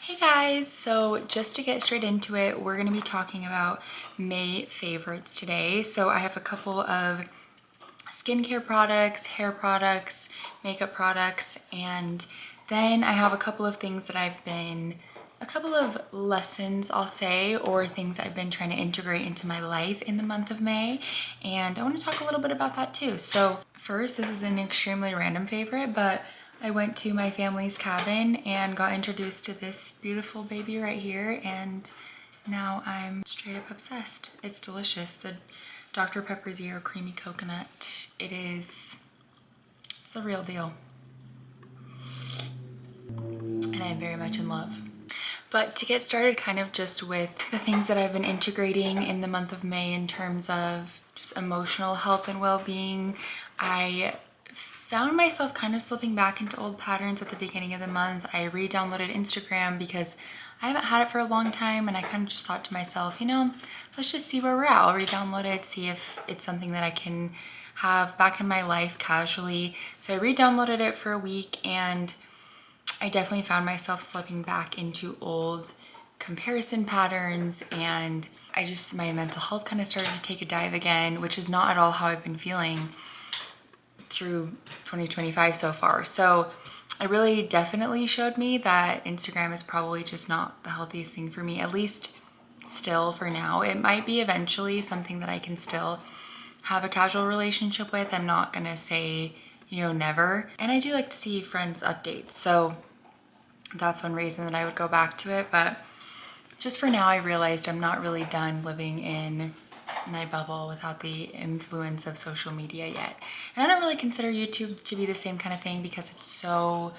Hey guys, so just to get straight into it, we're going to be talking about May favorites today. So I have a couple of skincare products, hair products, makeup products, and then I have a couple of things that a couple of lessons I'll say, or things I've been trying to integrate into my life in the month of May. And I want to talk a little bit about that too. So first, this is an extremely random favorite, but I went to my family's cabin and got introduced to this beautiful baby right here, and now I'm straight up obsessed. It's delicious. The Dr. Pepper Zero Creamy Coconut. It's the real deal. And I'm very much in love. But to get started kind of just with the things that I've been integrating in the month of May in terms of just emotional health and well-being, I found myself kind of slipping back into old patterns at the beginning of the month. I re-downloaded Instagram because I haven't had it for a long time, and I kind of just thought to myself, let's just see where we're at. I'll re-download it, see if it's something that I can have back in my life casually. So I re-downloaded it for a week, and I definitely found myself slipping back into old comparison patterns, and my mental health kind of started to take a dive again, which is not at all how I've been feeling through 2025 so far. So it really definitely showed me that Instagram is probably just not the healthiest thing for me, at least still for now. It might be eventually something that I can still have a casual relationship with. I'm not gonna say, never. And I do like to see friends' updates. So that's one reason that I would go back to it. But just for now, I realized I'm not really done living in my bubble without the influence of social media yet. And I don't really consider YouTube to be the same kind of thing because it's so,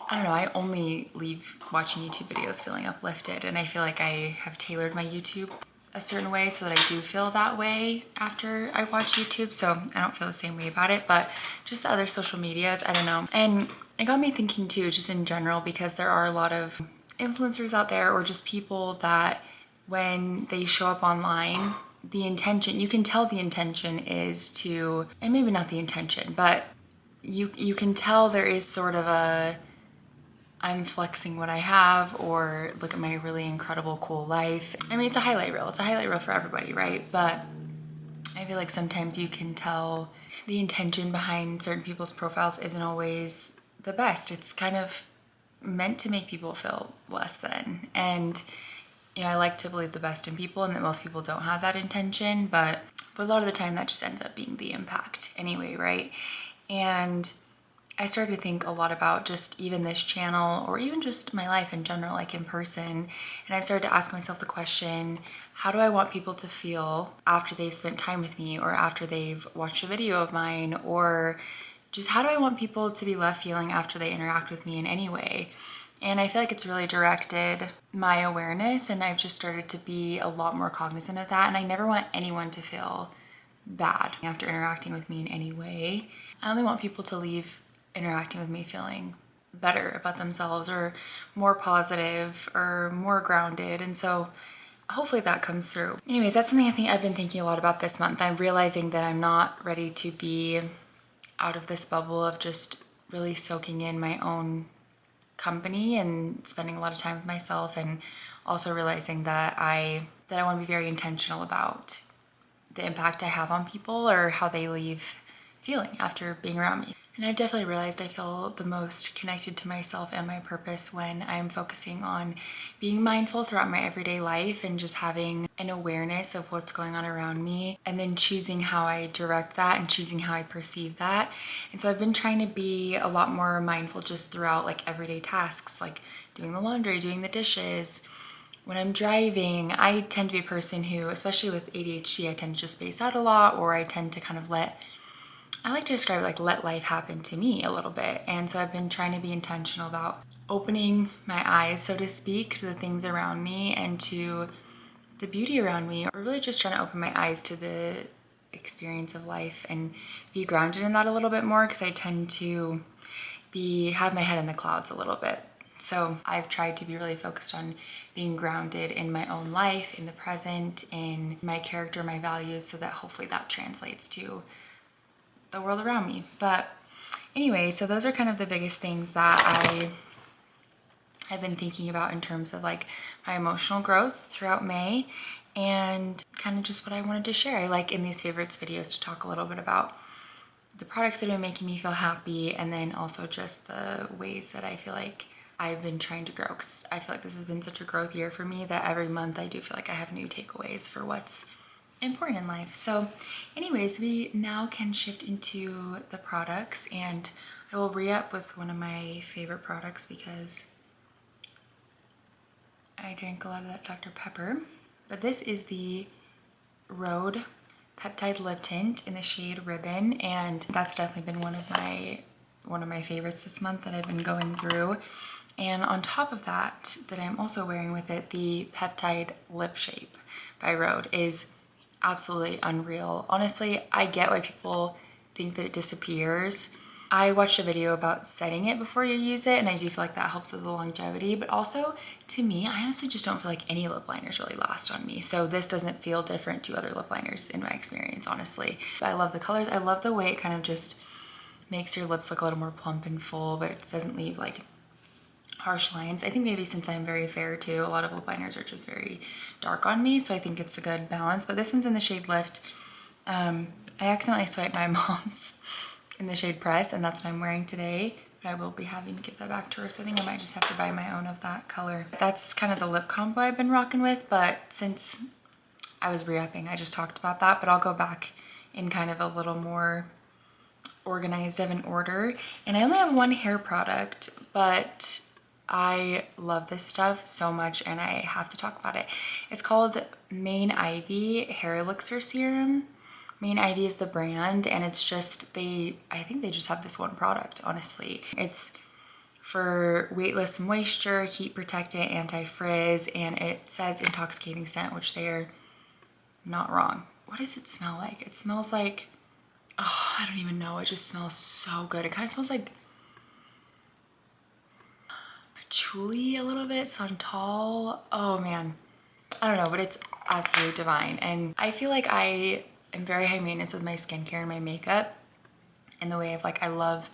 I don't know, I only leave watching YouTube videos feeling uplifted, and I feel like I have tailored my YouTube a certain way so that I do feel that way after I watch YouTube, so I don't feel the same way about it. But just the other social medias, I don't know. And it got me thinking too, just in general, because there are a lot of influencers out there, or just people that when they show up online, the intention, you can tell the intention is to, and maybe not the intention, but you can tell there is sort of a, I'm flexing what I have, or look at my really incredible, cool life. I mean, it's a highlight reel. It's a highlight reel for everybody, right? But I feel like sometimes you can tell the intention behind certain people's profiles isn't always the best. It's kind of meant to make people feel less than. And I like to believe the best in people and that most people don't have that intention, but a lot of the time that just ends up being the impact anyway, right? And I started to think a lot about just even this channel, or even just my life in general, like in person. And I've started to ask myself the question, how do I want people to feel after they've spent time with me, or after they've watched a video of mine, or just how do I want people to be left feeling after they interact with me in any way? And I feel like it's really directed my awareness, and I've just started to be a lot more cognizant of that. And I never want anyone to feel bad after interacting with me in any way. I only want people to leave interacting with me feeling better about themselves, or more positive, or more grounded. And so hopefully that comes through. Anyways, that's something I think I've been thinking a lot about this month. I'm realizing that I'm not ready to be out of this bubble of just really soaking in my own company and spending a lot of time with myself, and also realizing that I want to be very intentional about the impact I have on people, or how they leave feeling after being around me. And I've definitely realized I feel the most connected to myself and my purpose when I'm focusing on being mindful throughout my everyday life, and just having an awareness of what's going on around me, and then choosing how I direct that and choosing how I perceive that. And so I've been trying to be a lot more mindful just throughout like everyday tasks, like doing the laundry, doing the dishes. When I'm driving, I tend to be a person who, especially with ADHD, I tend to just space out a lot, or I tend to kind of I like to describe it like let life happen to me a little bit. And so I've been trying to be intentional about opening my eyes, so to speak, to the things around me and to the beauty around me, or really just trying to open my eyes to the experience of life and be grounded in that a little bit more, because I tend to have my head in the clouds a little bit. So I've tried to be really focused on being grounded in my own life, in the present, in my character, my values, so that hopefully that translates to the world around me. But anyway, so those are kind of the biggest things that I've been thinking about in terms of like my emotional growth throughout May and kind of just what I wanted to share. I like in these favorites videos to talk a little bit about the products that have been making me feel happy, and then also just the ways that I feel like I've been trying to grow, because I feel like this has been such a growth year for me that every month I do feel like I have new takeaways for what's important in life. So anyways, we now can shift into the products, and I will re-up with one of my favorite products because I drank a lot of that Dr. Pepper. But this is the Rhode Peptide Lip Tint in the shade Ribbon, and that's definitely been one of my favorites this month that I've been going through. And on top of that I'm also wearing with it, the Peptide Lip Shape by Rhode is absolutely unreal. Honestly, I get why people think that it disappears. I watched a video about setting it before you use it, and I do feel like that helps with the longevity, but also to me, I honestly just don't feel like any lip liners really last on me. So this doesn't feel different to other lip liners in my experience, honestly. I love the colors. I love the way it kind of just makes your lips look a little more plump and full, but it doesn't leave like harsh lines. I think maybe since I'm very fair too, a lot of lip liners are just very dark on me, so I think it's a good balance. But this one's in the shade Lift. I accidentally swiped my mom's in the shade Press, and that's what I'm wearing today, but I will be having to give that back to her, so I think I might just have to buy my own of that color. That's kind of the lip combo I've been rocking with, but since I was re-upping, I just talked about that, but I'll go back in kind of a little more organized of an order. And I only have one hair product, but I love this stuff so much and I have to talk about it. It's called Mane Ivy Hair Elixir Serum. Mane Ivy is the brand, and it's just, I think they just have this one product, honestly. It's for weightless moisture, heat protectant, anti-frizz, and it says intoxicating scent, which they're not wrong. What does it smell like? It smells like, oh, I don't even know. It just smells so good. It kind of smells like patchouli a little bit, santal. Oh man, I don't know, but it's absolutely divine. And I feel like I am very high maintenance with my skincare and my makeup, in the way of like, I love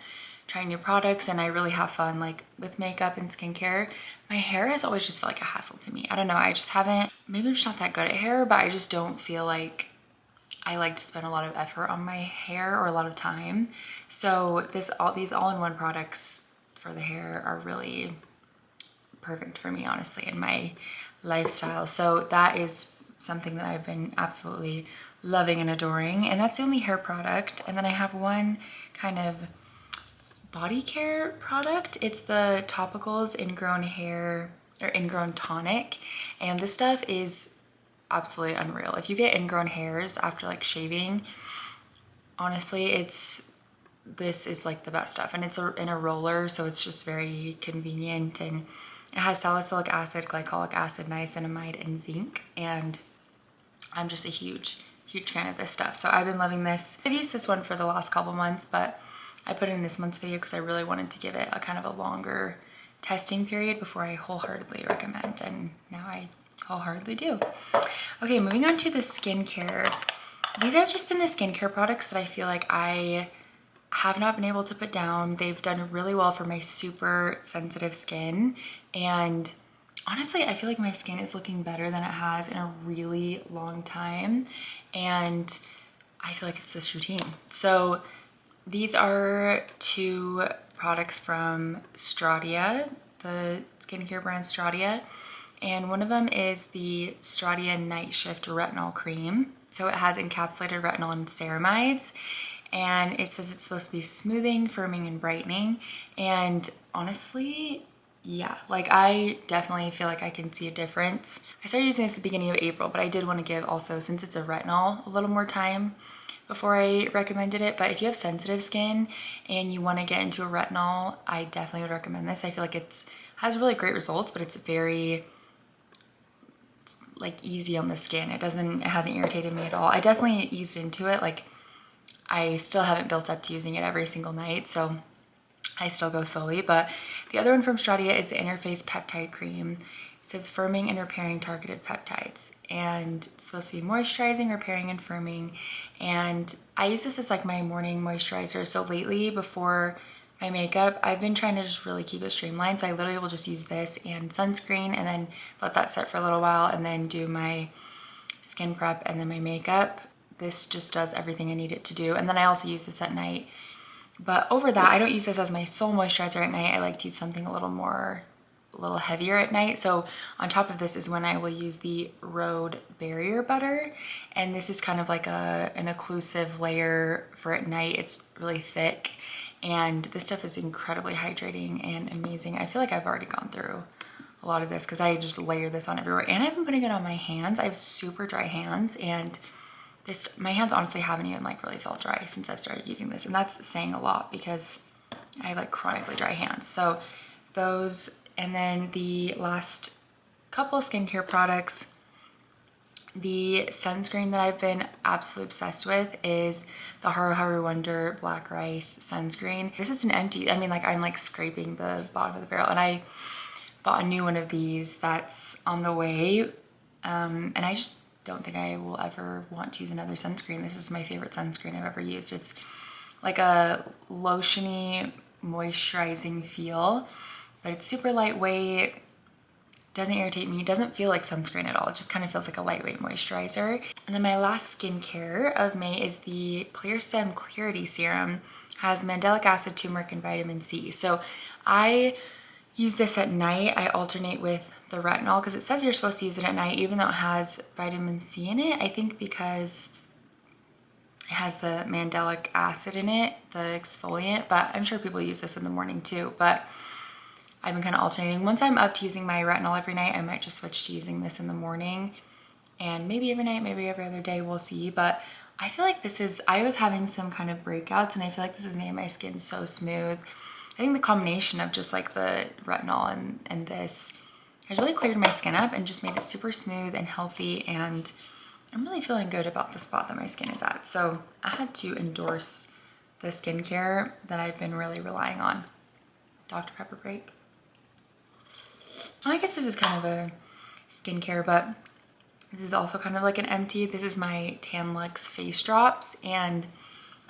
trying new products and I really have fun like with makeup and skincare. My hair has always just felt like a hassle to me. I don't know, I just haven't, maybe I'm just not that good at hair, but I just don't feel like I like to spend a lot of effort on my hair or a lot of time. So these all-in-one products for the hair are really perfect for me, honestly, in my lifestyle. So that is something that I've been absolutely loving and adoring, and that's the only hair product. And then I have one kind of body care product. It's the Topicals Ingrown Hair or Ingrown Tonic, and this stuff is absolutely unreal. If you get ingrown hairs after like shaving, honestly, this is like the best stuff, and it's in a roller, so it's just very convenient, and it has salicylic acid, glycolic acid, niacinamide, and zinc, and I'm just a huge fan of this stuff. So I've been loving this. I've used this one for the last couple months, but I put it in this month's video because I really wanted to give it a kind of a longer testing period before I wholeheartedly recommend, and now I wholeheartedly do. Okay, moving on to the skincare. These have just been the skincare products that I feel like I have not been able to put down. They've done really well for my super sensitive skin, and honestly, I feel like my skin is looking better than it has in a really long time, and I feel like it's this routine. So these are two products from Stratia, the skincare brand Stratia, and one of them is the Stratia Night Shift Retinol Cream. So it has encapsulated retinol and ceramides, and it says it's supposed to be smoothing, firming, and brightening. And honestly, yeah, like I definitely feel like I can see a difference. I started using this at the beginning of April, but I did want to give also, since it's a retinol, a little more time before I recommended it. But if you have sensitive skin and you want to get into a retinol, I definitely would recommend this. I feel like it has really great results, but it's very like easy on the skin. It hasn't irritated me at all. I definitely eased into it. Like I still haven't built up to using it every single night, so I still go slowly. But the other one from Stratia is the Interface Peptide Cream. It says firming and repairing targeted peptides, and it's supposed to be moisturizing, repairing, and firming. And I use this as like my morning moisturizer. So lately, before my makeup, I've been trying to just really keep it streamlined. So I literally will just use this and sunscreen and then let that set for a little while and then do my skin prep and then my makeup. This just does everything I need it to do. And then I also use this at night. But over that, I don't use this as my sole moisturizer at night. I like to use something a little heavier at night. So on top of this is when I will use the Rhode Barrier Butter. And this is kind of like an occlusive layer for at night. It's really thick. And this stuff is incredibly hydrating and amazing. I feel like I've already gone through a lot of this because I just layer this on everywhere. And I've been putting it on my hands. I have super dry hands, and my hands honestly haven't even like really felt dry since I've started using this. And that's saying a lot because I have like chronically dry hands. So those, and then the last couple of skincare products, the sunscreen that I've been absolutely obsessed with is the Haru Haru Wonder Black Rice sunscreen. This is an empty, I mean, like I'm like scraping the bottom of the barrel, and I bought a new one of these that's on the way. And I just don't think I will ever want to use another sunscreen. This is my favorite sunscreen I've ever used. It's like a lotiony, moisturizing feel, but it's super lightweight. Doesn't irritate me, doesn't feel like sunscreen at all. It just kind of feels like a lightweight moisturizer. And then my last skincare of May is the Clear Stem Clarity Serum. Has mandelic acid, turmeric, and vitamin C. So I use this at night. I alternate with the retinol because it says you're supposed to use it at night even though it has vitamin C in it. I think because it has the mandelic acid in it, the exfoliant, but I'm sure people use this in the morning too. But I've been kind of alternating. Once I'm up to using my retinol every night, I might just switch to using this in the morning, and maybe every night, maybe every other day, we'll see. But I feel like I was having some kind of breakouts, and I feel like this has made my skin so smooth. I think the combination of just like the retinol and this has really cleared my skin up and just made it super smooth and healthy, and I'm really feeling good about the spot that my skin is at. So I had to endorse the skincare that I've been really relying on. Dr. Pepper break. I guess this is kind of a skincare, but this is also kind of like an empty. This is my Tan Luxe face drops, and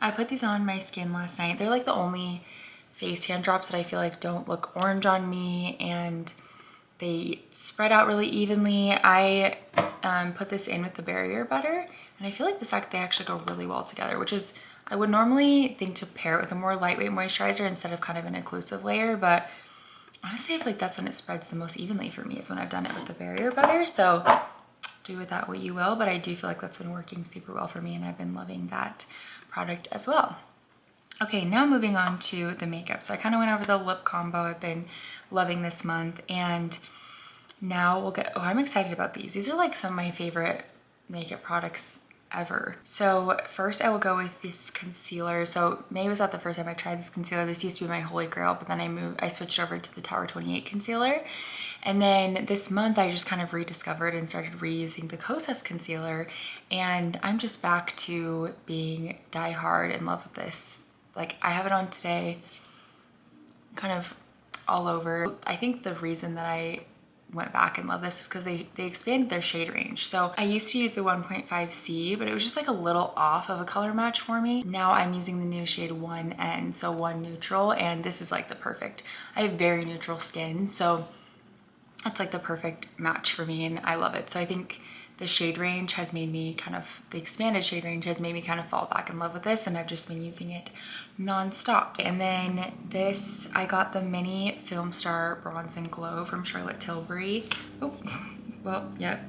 I put these on my skin last night. They're like the only face tan drops that I feel like don't look orange on me, and they spread out really evenly. I put this in with the Barrier Butter, and I feel like they actually go really well together, which is, I would normally think to pair it with a more lightweight moisturizer instead of kind of an occlusive layer, but honestly, I feel like that's when it spreads the most evenly for me, is when I've done it with the Barrier Butter. So do with that what you will, but I do feel like that's been working super well for me, and I've been loving that product as well. Okay, now moving on to the makeup. So I kind of went over the lip combo I've been loving this month, and now we'll get, I'm excited about these. These are like some of my favorite makeup products ever. So first I will go with this concealer. So May was not the first time I tried this concealer. This used to be my holy grail, but then I switched over to the Tower 28 concealer. And then this month I just kind of rediscovered and started reusing the Kosas concealer, and I'm just back to being die hard in love with this. Like, I have it on today, kind of all over. I think the reason that I went back and love this is because they expanded their shade range. So I used to use the 1.5C, but it was just like a little off of a color match for me. Now I'm using the new shade 1N, so 1 Neutral, and this is like the perfect, I have very neutral skin, so it's like the perfect match for me, and I love it. So I think the shade range has made me the expanded shade range has made me kind of fall back in love with this, and I've just been using it non-stop. And then this, I got the mini Film Star Bronze and Glow from Charlotte Tilbury. Oh, well, yeah,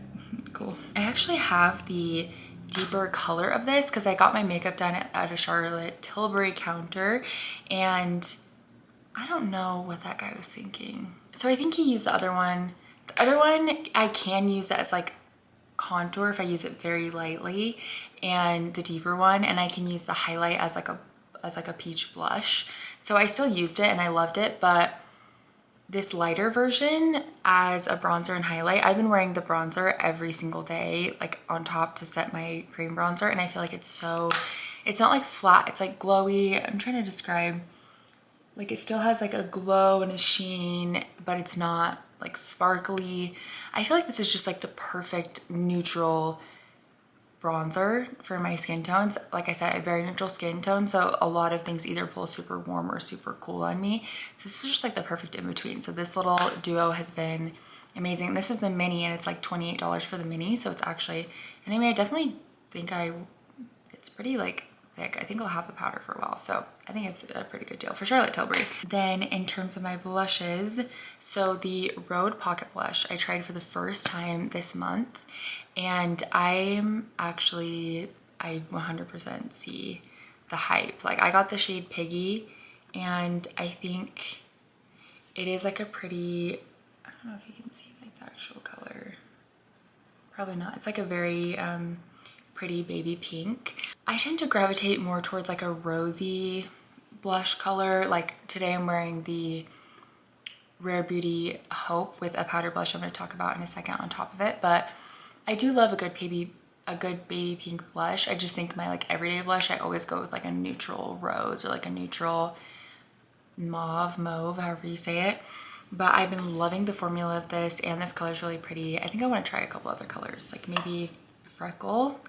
cool. I actually have the deeper color of this because I got my makeup done at a Charlotte Tilbury counter, and I don't know what that guy was thinking. So I think he used the other one. The other one, I can use it as like contour if I use it very lightly, and the deeper one, and I can use the highlight as like a peach blush. So I still used it and I loved it, but this lighter version as a bronzer and highlight, I've been wearing the bronzer every single day, like on top to set my cream bronzer, and I feel like it's not like flat, it's like glowy. I'm trying to describe, like it still has like a glow and a sheen, but it's not like sparkly. I feel like this is just like the perfect neutral bronzer for my skin tones. Like I said, I have very neutral skin tone, so a lot of things either pull super warm or super cool on me. So this is just like the perfect in between. So this little duo has been amazing. This is the mini and it's like $28 for the mini, so it's actually, anyway, I definitely think it's pretty like thick. I think I'll have the powder for a while, so I think it's a pretty good deal for Charlotte Tilbury. Then in terms of my blushes, so the Rhode Pocket Blush I tried for the first time this month, and I 100% see the hype. Like, I got the shade Piggy, and I think it is like a pretty, I don't know if you can see like the actual color. Probably not. It's like a very pretty baby pink. I tend to gravitate more towards like a rosy blush color. Like today I'm wearing the Rare Beauty Hope with a powder blush I'm going to talk about in a second on top of it, but I do love a good baby pink blush. I just think my like everyday blush, I always go with like a neutral rose or like a neutral mauve, however you say it. But I've been loving the formula of this, and this color is really pretty. I think I want to try a couple other colors, like maybe Freckle.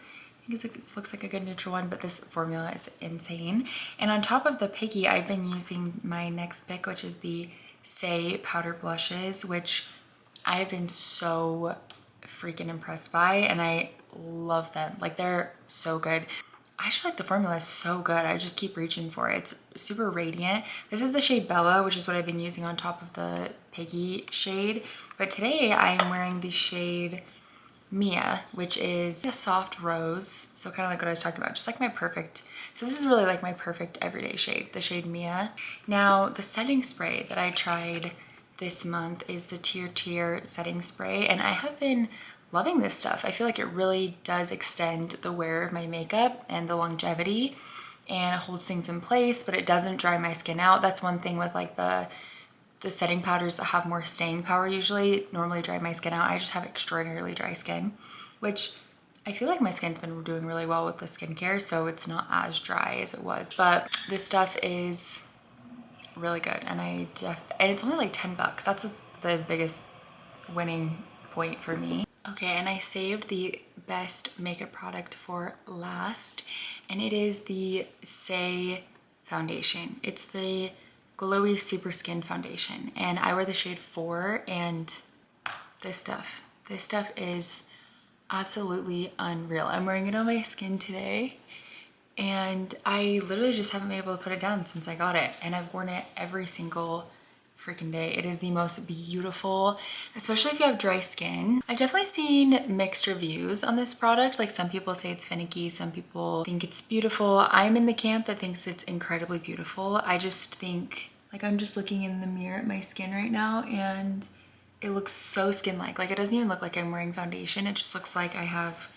I think it looks like a good neutral one, but this formula is insane. And on top of the Piggy, I've been using my next pick, which is the Say Powder Blushes, which I've been so freaking impressed by, and I love them. Like, they're so good. I just feel like the formula is so good. I just keep reaching for it. It's super radiant. This is the shade Bella, which is what I've been using on top of the Piggy shade. But today I am wearing the shade Mia, which is a soft rose. So kind of like what I was talking about, just like my perfect. So this is really like my perfect everyday shade, the shade Mia. Now, the setting spray that I tried this month is the Tear setting spray, and I have been loving this stuff. I feel like it really does extend the wear of my makeup and the longevity, and it holds things in place, but it doesn't dry my skin out. That's one thing with like the setting powders that have more staying power usually normally dry my skin out. I just have extraordinarily dry skin, which I feel like my skin's been doing really well with the skincare, so it's not as dry as it was. But this stuff is really good, and it's only like 10 bucks. That's the biggest winning point for me. Okay, and I saved the best makeup product for last, and it is the Say foundation. It's the Glowy Super Skin Foundation, and I wear the shade 4, and this stuff is absolutely unreal. I'm wearing it on my skin today, and I literally just haven't been able to put it down since I got it, and I've worn it every single freaking day. It is the most beautiful, especially if you have dry skin. I've definitely seen mixed reviews on this product. Like, some people say it's finicky, some people think it's beautiful. I'm in the camp that thinks it's incredibly beautiful. I just think, like, I'm just looking in the mirror at my skin right now, and it looks so skin-like. Like, it doesn't even look like I'm wearing foundation. It just looks like I have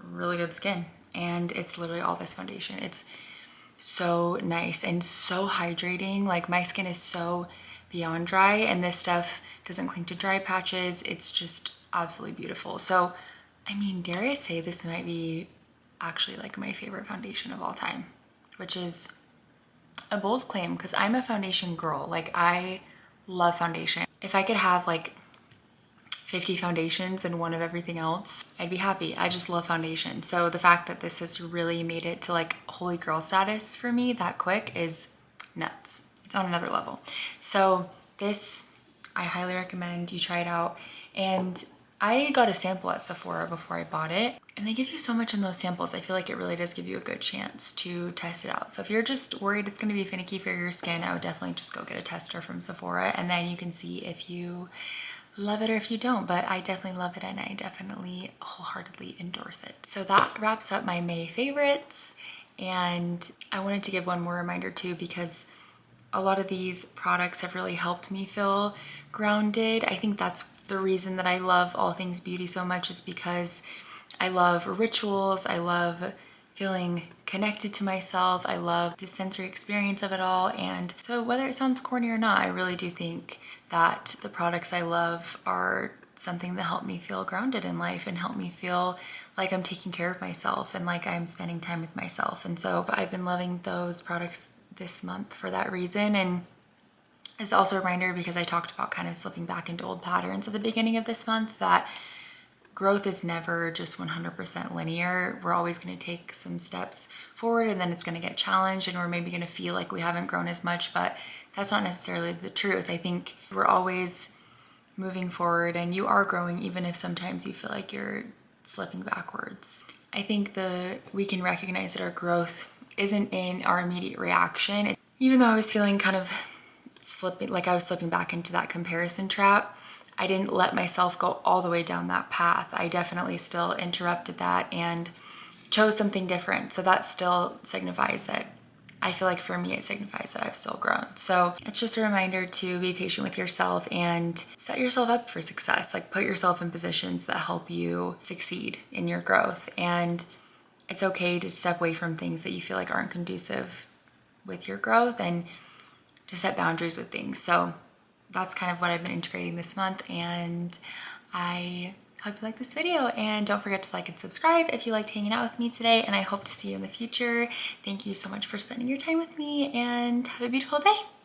really good skin, and it's literally all this foundation. It's so nice and so hydrating. Like, my skin is so beyond dry, and this stuff doesn't cling to dry patches. It's just absolutely beautiful. So, I mean, dare I say this might be actually like my favorite foundation of all time, which is a bold claim because I'm a foundation girl. Like, I love foundation. If I could have like 50 foundations and one of everything else, I'd be happy. I just love foundation. So the fact that this has really made it to like holy girl status for me that quick is nuts. It's on another level. So this, I highly recommend you try it out. And I got a sample at Sephora before I bought it, and they give you so much in those samples. I feel like it really does give you a good chance to test it out. So if you're just worried it's going to be finicky for your skin, I would definitely just go get a tester from Sephora, and then you can see if you love it or if you don't. But I definitely love it, and I definitely wholeheartedly endorse it. So that wraps up my May favorites, and I wanted to give one more reminder too, because a lot of these products have really helped me feel grounded. I think that's the reason that I love all things beauty so much, is because I love rituals. I love feeling connected to myself. I love the sensory experience of it all. And so whether it sounds corny or not, I really do think that the products I love are something that help me feel grounded in life and help me feel like I'm taking care of myself and like I'm spending time with myself. And so I've been loving those products this month for that reason. And it's also a reminder, because I talked about kind of slipping back into old patterns at the beginning of this month, that growth is never just 100% linear. We're always going to take some steps forward and then it's going to get challenged and we're maybe going to feel like we haven't grown as much, but that's not necessarily the truth. I think we're always moving forward and you are growing even if sometimes you feel like you're slipping backwards. I think we can recognize that our growth isn't in our immediate reaction. Even though I was feeling kind of slipping, like I was slipping back into that comparison trap, I didn't let myself go all the way down that path. I definitely still interrupted that and chose something different. So that still signifies that, I feel like for me, it signifies that I've still grown. So it's just a reminder to be patient with yourself and set yourself up for success. Like put yourself in positions that help you succeed in your growth. And it's okay to step away from things that you feel like aren't conducive with your growth and to set boundaries with things. So that's kind of what I've been integrating this month, and I hope you like this video, and don't forget to like and subscribe if you liked hanging out with me today, and I hope to see you in the future. Thank you so much for spending your time with me, and have a beautiful day.